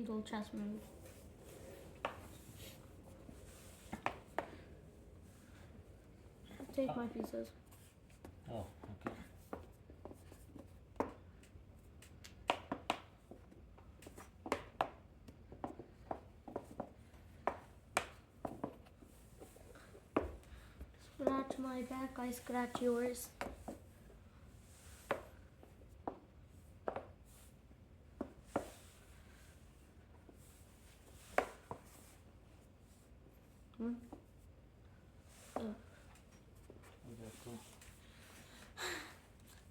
fetal chest move. Take my pieces. Oh, okay. Scratch my back, I scratch yours.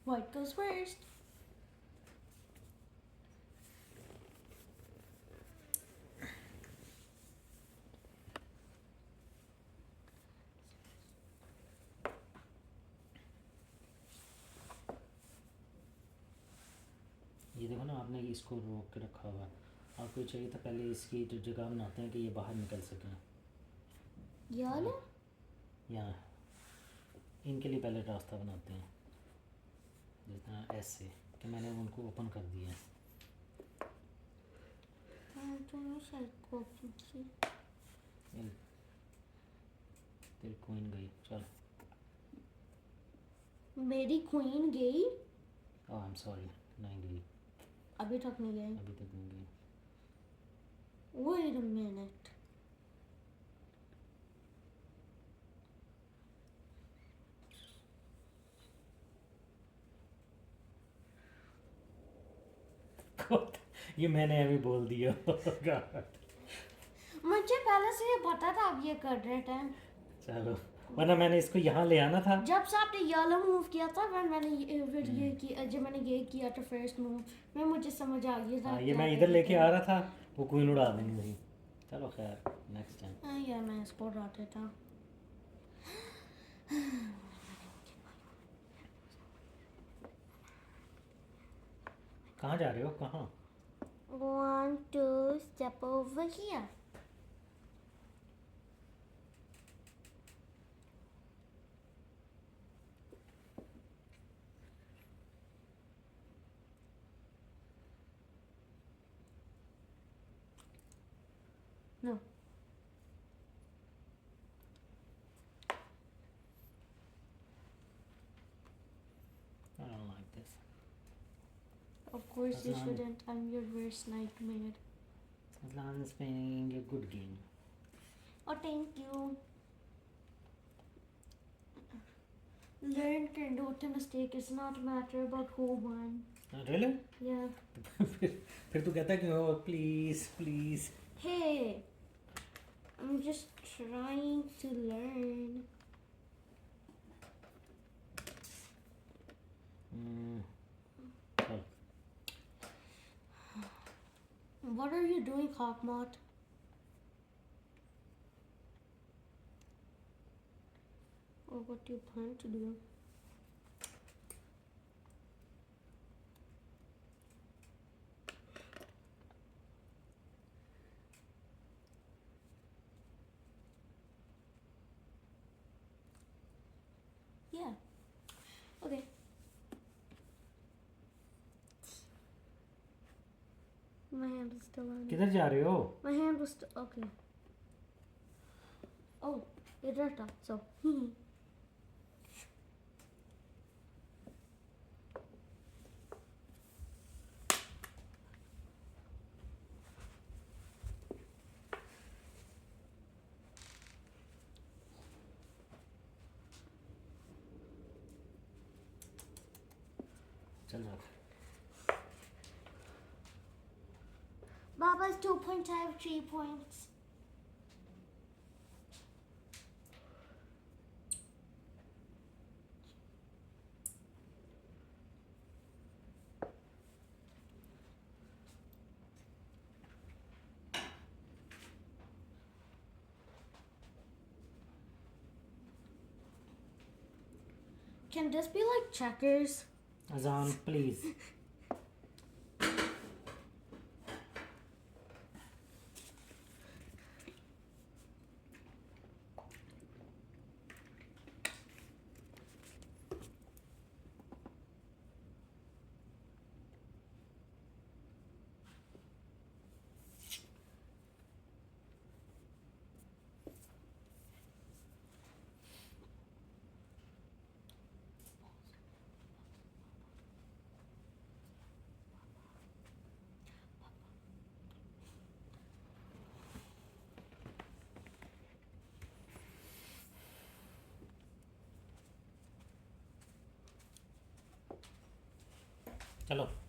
White goes first. ये देखो ना, आपने इसको रोक के रखा हुआ है। आपको चाहिए था पहले इसकी जो जगह बनाते हैं कि ये बाहर निकल सकें। ये वाला? यहाँ इनके लिए पहले रास्ता बनाते हैं, जितना ऐसे कि मैंने उनको ओपन कर दिया है। तेरी क्वीन गई, चल। मेरी क्वीन गई? ओह आई एम सॉरी, नहीं गई, अभी तक नहीं गई। अभी तक नहीं गई। Wait a minute. ये मैंने अभी बोल दिया होगा। मुझे पहले से ये पता था आप ये कर रहे थे। चलो, वरना मैंने इसको यहाँ ले आना था। जब से आपने येलो मूव किया था, मैंने ये किया, जब मैंने ये किया था फर्स्ट मूव में, मुझे समझ आ गया था। ये मैं इधर लेके आ रहा था, वो क्वीन उड़ा देनी थी। चलो खैर, नेक्स्ट टाइम। हाँ यार, मैं इसको उड़ाते था। कहाँ जा रहे हो, कहाँ? 1, 2 step over here. No. I don't like this. Of course you Aslan. shouldn't. I'm your worst nightmare. Aslan is playing a good game. Oh, thank you. Learn can do a mistake. It's not a matter about who won. Really? Yeah. फिर तू कहता क्यों हो? Please, please. Hey, I'm just trying to learn. चल। What are you doing, Hawkmoth? Or what do you plan to do? Yeah. Okay. My hand is still on. किधर जा रहे हो? My hand was still okay. Oh, इधर था. So. चल जा। Baba's 2 points, I have 3 points. Can this be like checkers? Azan, please. चलो